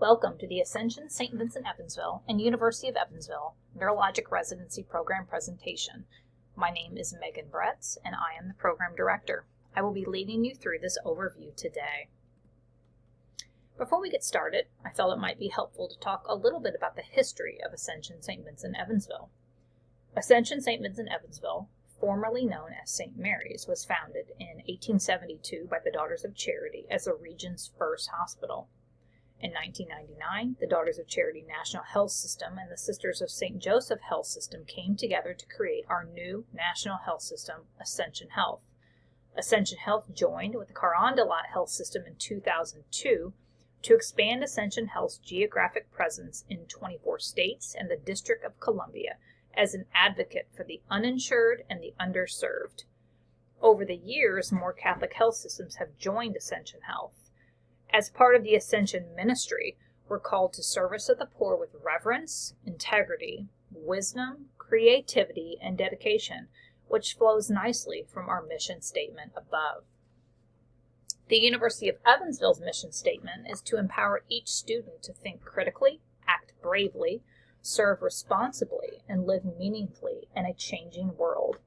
Welcome to the Ascension St. Vincent Evansville and University of Evansville Neurologic Residency Program presentation. My name is Megan Bretz and I am the Program Director. I will be leading you through this overview today. Before we get started, I felt it might be helpful to talk a little bit about the history of Ascension St. Vincent Evansville. Ascension St. Vincent Evansville, formerly known as St. Mary's, was founded in 1872 by the Daughters of Charity as the region's first hospital. In 1999, the Daughters of Charity National Health System and the Sisters of St. Joseph Health System came together to create our new national health system, Ascension Health. Ascension Health joined with the Carondelet Health System in 2002 to expand Ascension Health's geographic presence in 24 states and the District of Columbia as an advocate for the uninsured and the underserved. Over the years, more Catholic health systems have joined Ascension Health. As part of the Ascension ministry, we're called to service of the poor with reverence, integrity, wisdom, creativity, and dedication, which flows nicely from our mission statement above. The University of Evansville's mission statement is to empower each student to think critically, act bravely, serve responsibly, and live meaningfully in a changing world,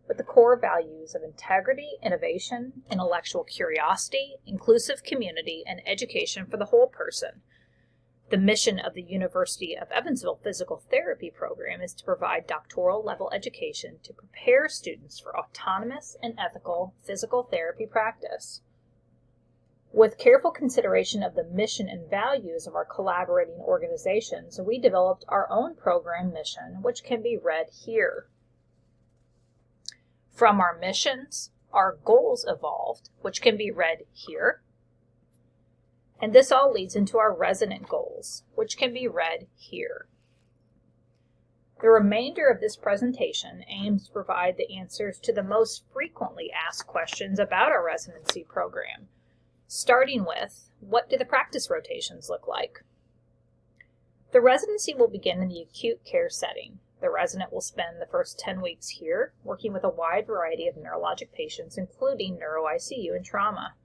with the core values of integrity, innovation, intellectual curiosity, inclusive community, and education for the whole person. The mission of the University of Evansville Physical Therapy program is to provide doctoral level education to prepare students for autonomous and ethical physical therapy practice. With careful consideration of the mission and values of our collaborating organizations, we developed our own program mission, which can be read here. From our missions, our goals evolved, which can be read here. And this all leads into our resident goals, which can be read here. The remainder of this presentation aims to provide the answers to the most frequently asked questions about our residency program, starting with, what do the practice rotations look like? The residency will begin in the acute care setting. The resident will spend the first 10 weeks here, working with a wide variety of neurologic patients, including neuro-ICU and trauma.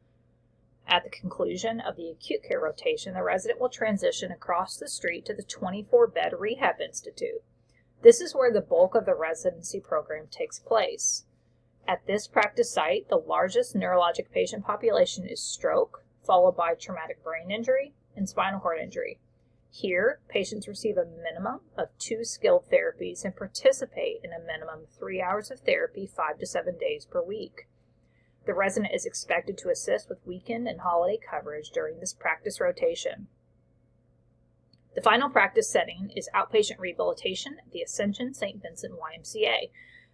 At the conclusion of the acute care rotation, the resident will transition across the street to the 24-bed Rehab Institute. This is where the bulk of the residency program takes place. At this practice site, the largest neurologic patient population is stroke, followed by traumatic brain injury and spinal cord injury. Here, patients receive a minimum of 2 skilled therapies and participate in a minimum of 3 hours of therapy 5 to 7 days per week. The resident is expected to assist with weekend and holiday coverage during this practice rotation. The final practice setting is outpatient rehabilitation at the Ascension St. Vincent YMCA.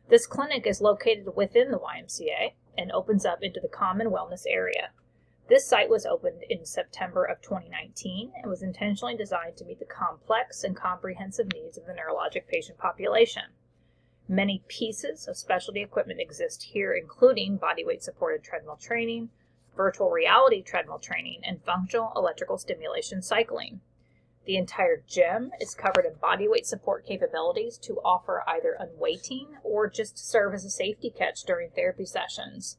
This clinic is located within the YMCA and opens up into the common wellness area. This site was opened in September of 2019 and was intentionally designed to meet the complex and comprehensive needs of the neurologic patient population. Many pieces of specialty equipment exist here, including bodyweight supported treadmill training, virtual reality treadmill training, and functional electrical stimulation cycling. The entire gym is covered in bodyweight support capabilities to offer either unweighting or just to serve as a safety catch during therapy sessions.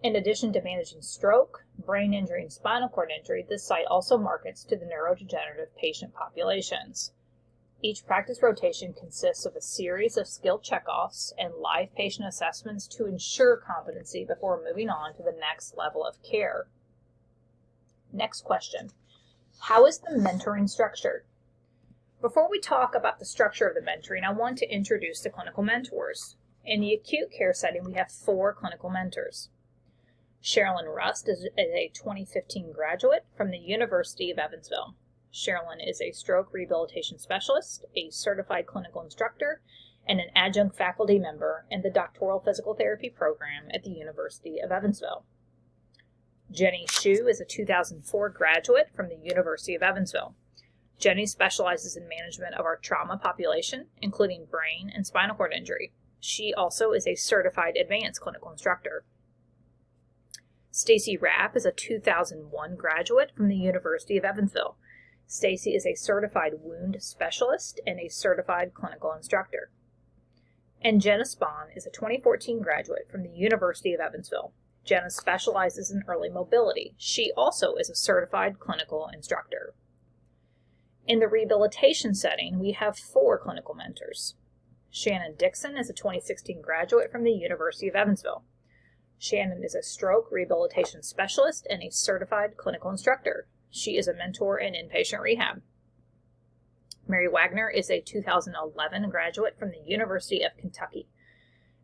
In addition to managing stroke, brain injury, and spinal cord injury, this site also markets to the neurodegenerative patient populations. Each practice rotation consists of a series of skill checkoffs and live patient assessments to ensure competency before moving on to the next level of care. Next question. How is the mentoring structured? Before we talk about the structure of the mentoring, I want to introduce the clinical mentors. In the acute care setting, we have 4 clinical mentors. Sherilyn Rust is a 2015 graduate from the University of Evansville. Sherilyn is a stroke rehabilitation specialist, a certified clinical instructor, and an adjunct faculty member in the doctoral physical therapy program at the University of Evansville. Jenny Hsu is a 2004 graduate from the University of Evansville. Jenny specializes in management of our trauma population, including brain and spinal cord injury. She also is a certified advanced clinical instructor. Stacy Rapp is a 2001 graduate from the University of Evansville. Stacy is a certified wound specialist and a certified clinical instructor. And Jenna Spahn is a 2014 graduate from the University of Evansville. Jenna specializes in early mobility. She also is a certified clinical instructor. In the rehabilitation setting, we have 4 clinical mentors. Shannon Dixon is a 2016 graduate from the University of Evansville. Shannon is a stroke rehabilitation specialist and a certified clinical instructor. She is a mentor in inpatient rehab. Mary Wagner is a 2011 graduate from the University of Kentucky.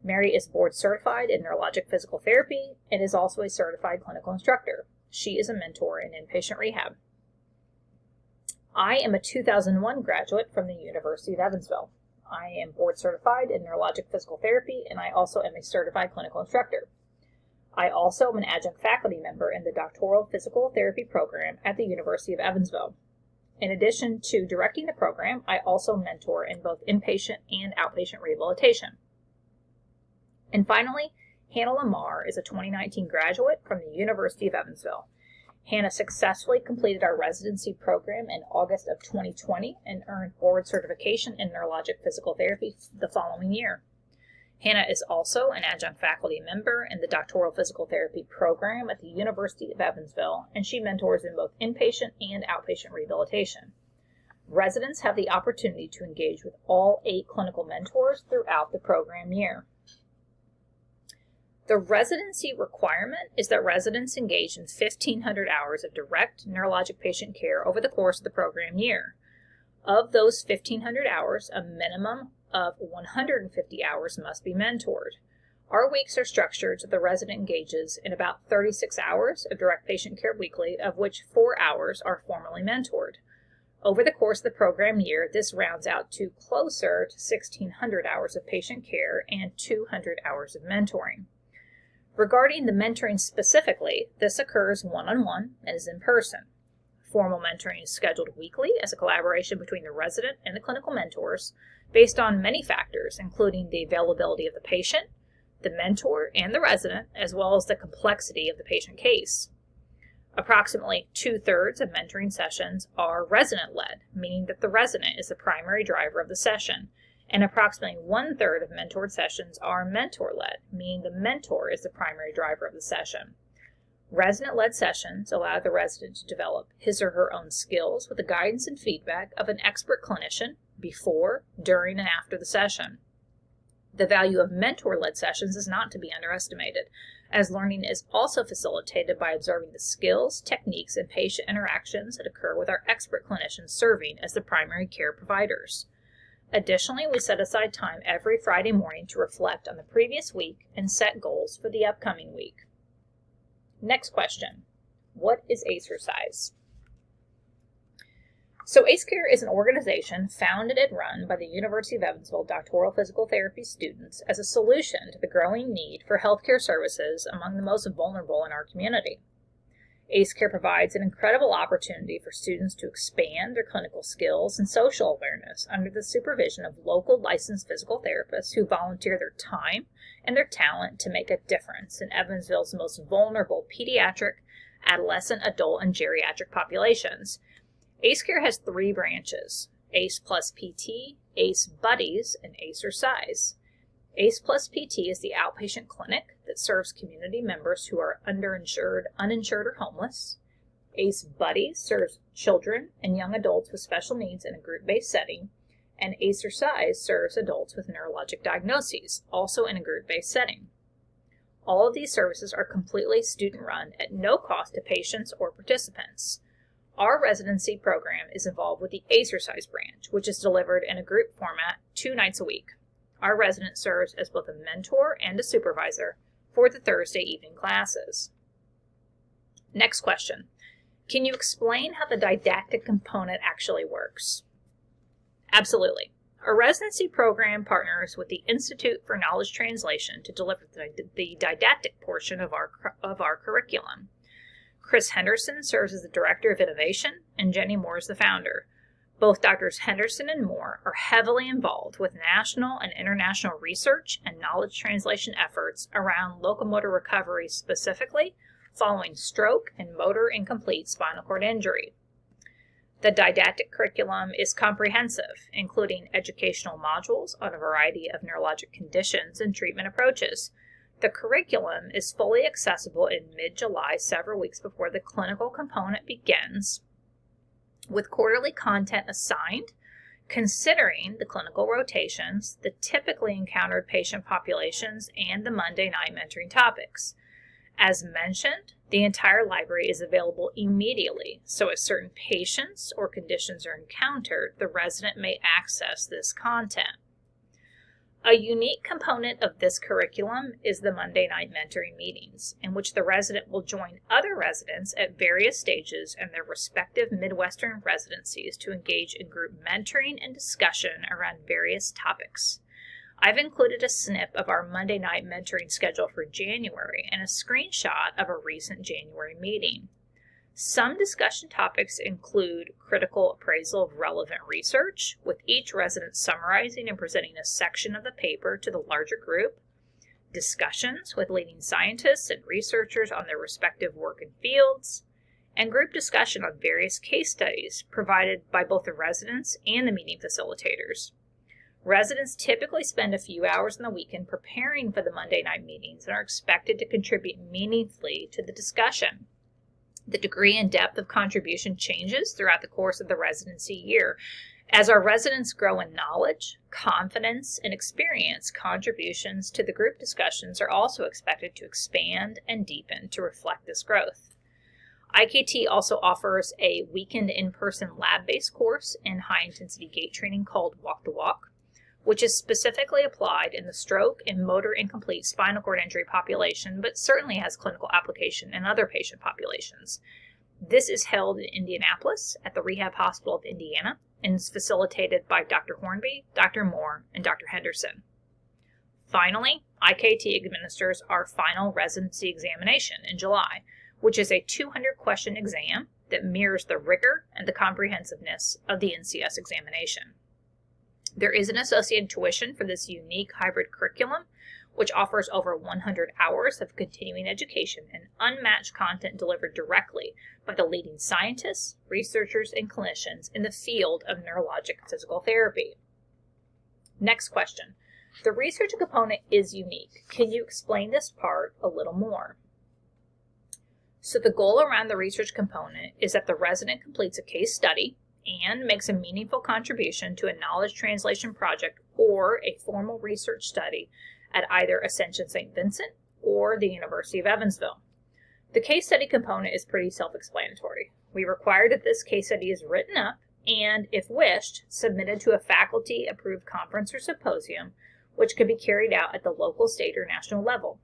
Mary is board certified in neurologic physical therapy and is also a certified clinical instructor. She is a mentor in inpatient rehab. I am a 2001 graduate from the University of Evansville. I am board certified in neurologic physical therapy, and I also am a certified clinical instructor. I also am an adjunct faculty member in the doctoral physical therapy program at the University of Evansville. In addition to directing the program, I also mentor in both inpatient and outpatient rehabilitation. And finally, Hannah Lamar is a 2019 graduate from the University of Evansville. Hannah successfully completed our residency program in August of 2020 and earned board certification in neurologic physical therapy the following year. Hannah is also an adjunct faculty member in the doctoral physical therapy program at the University of Evansville, and she mentors in both inpatient and outpatient rehabilitation. Residents have the opportunity to engage with all 8 clinical mentors throughout the program year. The residency requirement is that residents engage in 1,500 hours of direct neurologic patient care over the course of the program year. Of those 1,500 hours, a minimum of 150 hours must be mentored. Our weeks are structured so the resident engages in about 36 hours of direct patient care weekly, of which 4 hours are formally mentored. Over the course of the program year, this rounds out to closer to 1,600 hours of patient care and 200 hours of mentoring. Regarding the mentoring specifically, this occurs one-on-one and is in person. Formal mentoring is scheduled weekly as a collaboration between the resident and the clinical mentors based on many factors, including the availability of the patient, the mentor, and the resident, as well as the complexity of the patient case. Approximately 2/3 of mentoring sessions are resident-led, meaning that the resident is the primary driver of the session, and approximately 1/3 of mentored sessions are mentor-led, meaning the mentor is the primary driver of the session. Resident-led sessions allow the resident to develop his or her own skills with the guidance and feedback of an expert clinician before, during, and after the session. The value of mentor-led sessions is not to be underestimated, as learning is also facilitated by observing the skills, techniques, and patient interactions that occur with our expert clinicians serving as the primary care providers. Additionally, we set aside time every Friday morning to reflect on the previous week and set goals for the upcoming week. Next question. What is ASVE? So ASVE is an organization founded and run by the University of Evansville doctoral physical therapy students as a solution to the growing need for healthcare services among the most vulnerable in our community. ASVE provides an incredible opportunity for students to expand their clinical skills and social awareness under the supervision of local licensed physical therapists who volunteer their time and their talent to make a difference in Evansville's most vulnerable pediatric, adolescent, adult, and geriatric populations. ASVE has 3 branches: ACE plus PT, ACE Buddies, and ACE. ACE plus PT is the outpatient clinic that serves community members who are underinsured, uninsured, or homeless. ACE Buddies serves children and young adults with special needs in a group-based setting. And ACE serves adults with neurologic diagnoses, also in a group-based setting. All of these services are completely student-run at no cost to patients or participants. Our residency program is involved with the ASVE branch, which is delivered in a group format 2 nights a week. Our resident serves as both a mentor and a supervisor for the Thursday evening classes. Next question. Can you explain how the didactic component actually works? Absolutely. Our residency program partners with the Institute for Knowledge Translation to deliver the didactic portion of our curriculum. Chris Henderson serves as the Director of Innovation, and Jenny Moore is the founder. Both Drs. Henderson and Moore are heavily involved with national and international research and knowledge translation efforts around locomotor recovery specifically following stroke and motor incomplete spinal cord injury. The didactic curriculum is comprehensive, including educational modules on a variety of neurologic conditions and treatment approaches. The curriculum is fully accessible in mid-July, several weeks before the clinical component begins. with quarterly content assigned, considering the clinical rotations, the typically encountered patient populations, and the Monday night mentoring topics. As mentioned, the entire library is available immediately, so if certain patients or conditions are encountered, the resident may access this content. A unique component of this curriculum is the Monday night mentoring meetings, in which the resident will join other residents at various stages in their respective Midwestern residencies to engage in group mentoring and discussion around various topics. I've included a snip of our Monday night mentoring schedule for January and a screenshot of a recent January meeting. Some discussion topics include critical appraisal of relevant research, with each resident summarizing and presenting a section of the paper to the larger group, discussions with leading scientists and researchers on their respective work and fields, and group discussion on various case studies provided by both the residents and the meeting facilitators. Residents typically spend a few hours in the weekend preparing for the Monday night meetings and are expected to contribute meaningfully to the discussion. The degree and depth of contribution changes throughout the course of the residency year. As our residents grow in knowledge, confidence, and experience, contributions to the group discussions are also expected to expand and deepen to reflect this growth. IKT also offers a weekend in-person lab-based course in high-intensity gait training called Walk the Walk, which is specifically applied in the stroke and motor incomplete spinal cord injury population, but certainly has clinical application in other patient populations. This is held in Indianapolis at the Rehab Hospital of Indiana and is facilitated by Dr. Hornby, Dr. Moore, and Dr. Henderson. Finally, IKT administers our final residency examination in July, which is a 200-question exam that mirrors the rigor and the comprehensiveness of the NCS examination. There is an associated tuition for this unique hybrid curriculum, which offers over 100 hours of continuing education and unmatched content delivered directly by the leading scientists, researchers, and clinicians in the field of neurologic physical therapy. Next question. The research component is unique. Can you explain this part a little more? So the goal around the research component is that the resident completes a case study and makes a meaningful contribution to a knowledge translation project or a formal research study at either Ascension St. Vincent or the University of Evansville. The case study component is pretty self-explanatory. We require that this case study is written up and, if wished, submitted to a faculty-approved conference or symposium, which could be carried out at the local, state, or national level.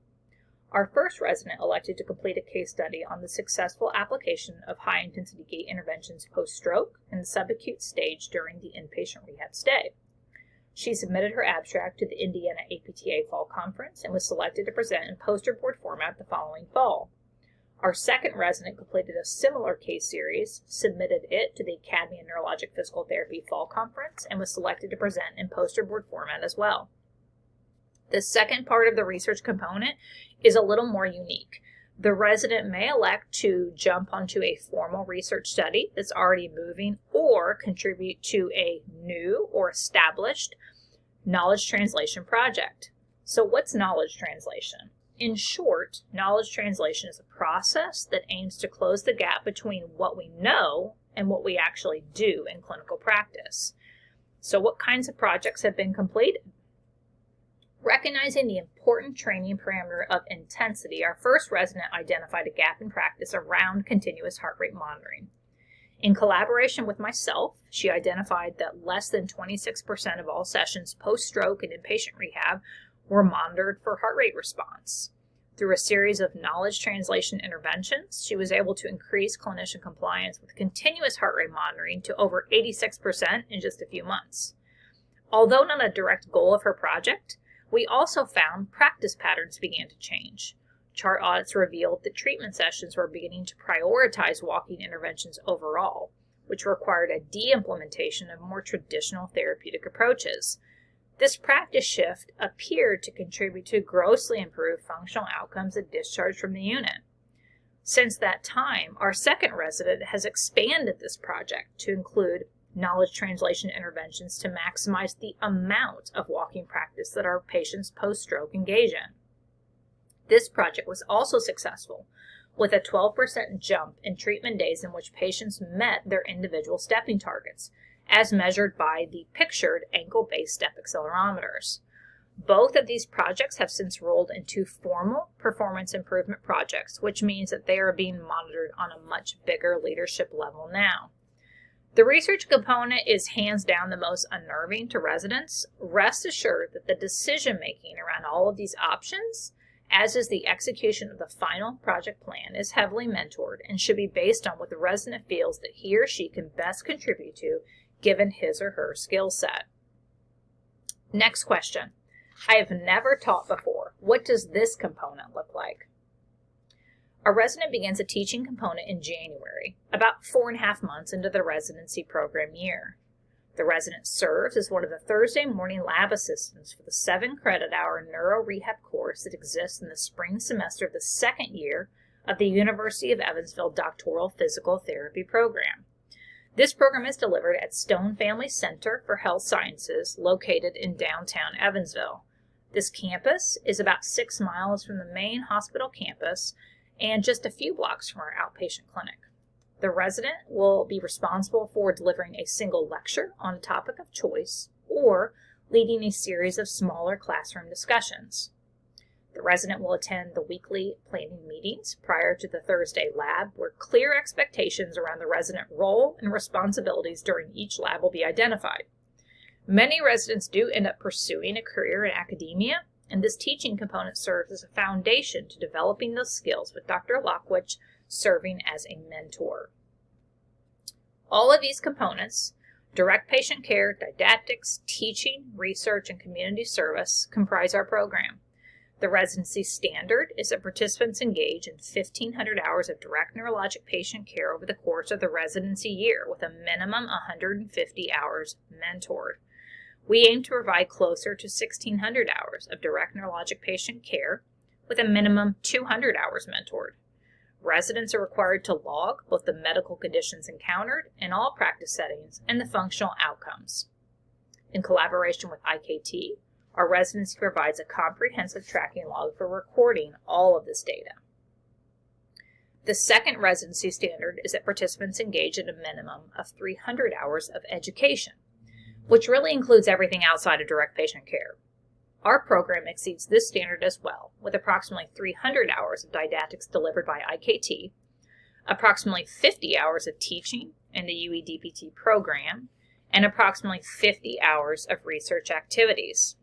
Our first resident elected to complete a case study on the successful application of high-intensity gait interventions post-stroke in the subacute stage during the inpatient rehab stay. She submitted her abstract to the Indiana APTA Fall Conference and was selected to present in poster board format the following fall. Our second resident completed a similar case series, submitted it to the Academy of Neurologic Physical Therapy Fall Conference, and was selected to present in poster board format as well. The second part of the research component is a little more unique. The resident may elect to jump onto a formal research study that's already moving or contribute to a new or established knowledge translation project. So what's knowledge translation? In short, knowledge translation is a process that aims to close the gap between what we know and what we actually do in clinical practice. So what kinds of projects have been completed? Recognizing the important training parameter of intensity, our first resident identified a gap in practice around continuous heart rate monitoring. In collaboration with myself, she identified that less than 26% of all sessions post-stroke and inpatient rehab were monitored for heart rate response. Through a series of knowledge translation interventions, she was able to increase clinician compliance with continuous heart rate monitoring to over 86% in just a few months. Although not a direct goal of her project, we also found practice patterns began to change. Chart audits revealed that treatment sessions were beginning to prioritize walking interventions overall, which required a de-implementation of more traditional therapeutic approaches. This practice shift appeared to contribute to grossly improved functional outcomes at discharge from the unit. Since that time, our second resident has expanded this project to include knowledge translation interventions to maximize the amount of walking practice that our patients post-stroke engage in. This project was also successful, with a 12% jump in treatment days in which patients met their individual stepping targets, as measured by the pictured ankle-based step accelerometers. Both of these projects have since rolled into formal performance improvement projects, which means that they are being monitored on a much bigger leadership level now. The research component is hands down the most unnerving to residents. Rest assured that the decision-making around all of these options, as is the execution of the final project plan, is heavily mentored and should be based on what the resident feels that he or she can best contribute to given his or her skill set. Next question. I have never taught before. What does this component look like? A resident begins a teaching component in January, about 4.5 months into the residency program year. The resident serves as one of the Thursday morning lab assistants for the 7-credit-hour neuro rehab course that exists in the spring semester of the second year of the University of Evansville Doctoral Physical Therapy program. This program is delivered at Stone Family Center for Health Sciences, located in downtown Evansville. This campus is about 6 miles from the main hospital campus and just a few blocks from our outpatient clinic. The resident will be responsible for delivering a single lecture on a topic of choice or leading a series of smaller classroom discussions. The resident will attend the weekly planning meetings prior to the Thursday lab, where clear expectations around the resident role and responsibilities during each lab will be identified. Many residents do end up pursuing a career in academia, and this teaching component serves as a foundation to developing those skills, with Dr. Lockwich serving as a mentor. All of these components, direct patient care, didactics, teaching, research, and community service, comprise our program. The residency standard is that participants engage in 1,500 hours of direct neurologic patient care over the course of the residency year, with a minimum 150 hours mentored. We aim to provide closer to 1,600 hours of direct neurologic patient care, with a minimum 200 hours mentored. Residents are required to log both the medical conditions encountered in all practice settings and the functional outcomes. In collaboration with IKT, our residency provides a comprehensive tracking log for recording all of this data. The second residency standard is that participants engage in a minimum of 300 hours of education, which really includes everything outside of direct patient care. Our program exceeds this standard as well, with approximately 300 hours of didactics delivered by IKT, approximately 50 hours of teaching in the UE-DPT program, and approximately 50 hours of research activities.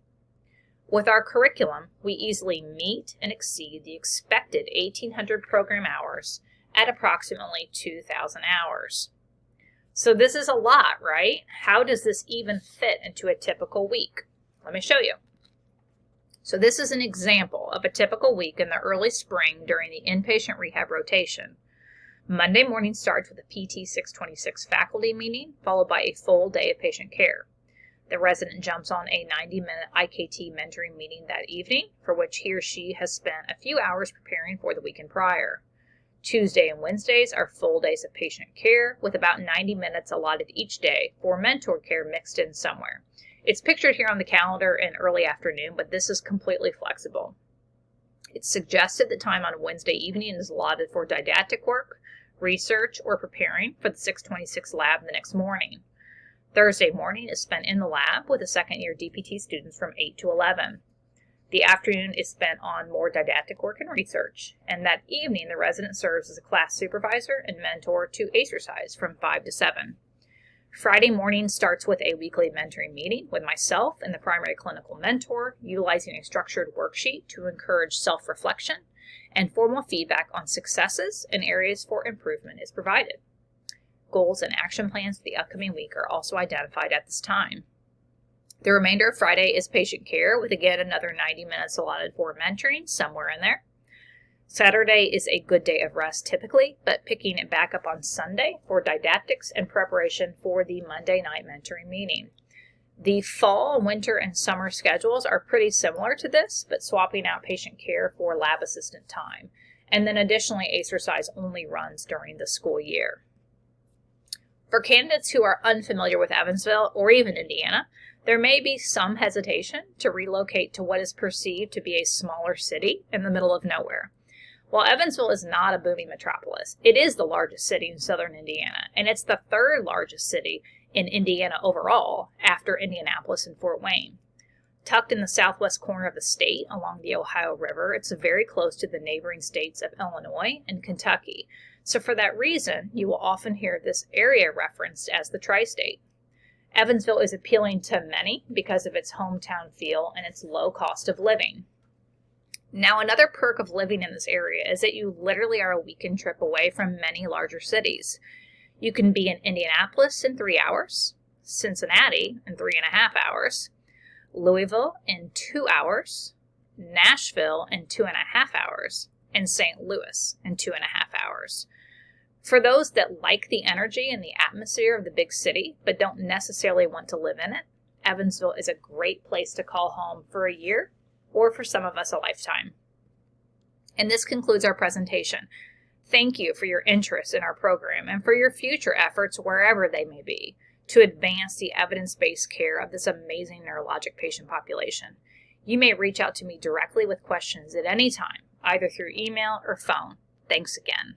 With our curriculum, we easily meet and exceed the expected 1,800 program hours at approximately 2,000 hours. So this is a lot, right? How does this even fit into a typical week? Let me show you. So this is an example of a typical week in the early spring during the inpatient rehab rotation. Monday morning starts with a PT 626 faculty meeting, followed by a full day of patient care. The resident jumps on a 90-minute IKT mentoring meeting that evening, for which he or she has spent a few hours preparing for the weekend prior. Tuesday and Wednesdays are full days of patient care, with about 90 minutes allotted each day for mentor care mixed in somewhere. It's pictured here on the calendar in early afternoon, but this is completely flexible. It's suggested that time on Wednesday evening is allotted for didactic work, research, or preparing for the 626 lab the next morning. Thursday morning is spent in the lab with the second-year DPT students from 8 to 11. The afternoon is spent on more didactic work and research, and that evening the resident serves as a class supervisor and mentor to exercise from 5 to 7. Friday morning starts with a weekly mentoring meeting with myself and the primary clinical mentor, utilizing a structured worksheet to encourage self-reflection, and formal feedback on successes and areas for improvement is provided. Goals and action plans for the upcoming week are also identified at this time. The remainder of Friday is patient care, with again another 90 minutes allotted for mentoring somewhere in there. Saturday is a good day of rest typically, but picking it back up on Sunday for didactics and preparation for the Monday night mentoring meeting. The fall, winter, and summer schedules are pretty similar to this, but swapping out patient care for lab assistant time. And then additionally, exercise only runs during the school year. For candidates who are unfamiliar with Evansville or even Indiana, there may be some hesitation to relocate to what is perceived to be a smaller city in the middle of nowhere. While Evansville is not a booming metropolis, it is the largest city in southern Indiana, and it's the third largest city in Indiana overall after Indianapolis and Fort Wayne. Tucked in the southwest corner of the state along the Ohio River, it's very close to the neighboring states of Illinois and Kentucky. So for that reason, you will often hear this area referenced as the tri-state. Evansville is appealing to many because of its hometown feel and its low cost of living. Now, another perk of living in this area is that you literally are a weekend trip away from many larger cities. You can be in Indianapolis in 3 hours, Cincinnati in 3.5 hours, Louisville in 2 hours, Nashville in 2.5 hours, and St. Louis in 2.5 hours. For those that like the energy and the atmosphere of the big city, but don't necessarily want to live in it, Evansville is a great place to call home for a year, or for some of us a lifetime. And this concludes our presentation. Thank you for your interest in our program and for your future efforts, wherever they may be, to advance the evidence-based care of this amazing neurologic patient population. You may reach out to me directly with questions at any time, either through email or phone. Thanks again.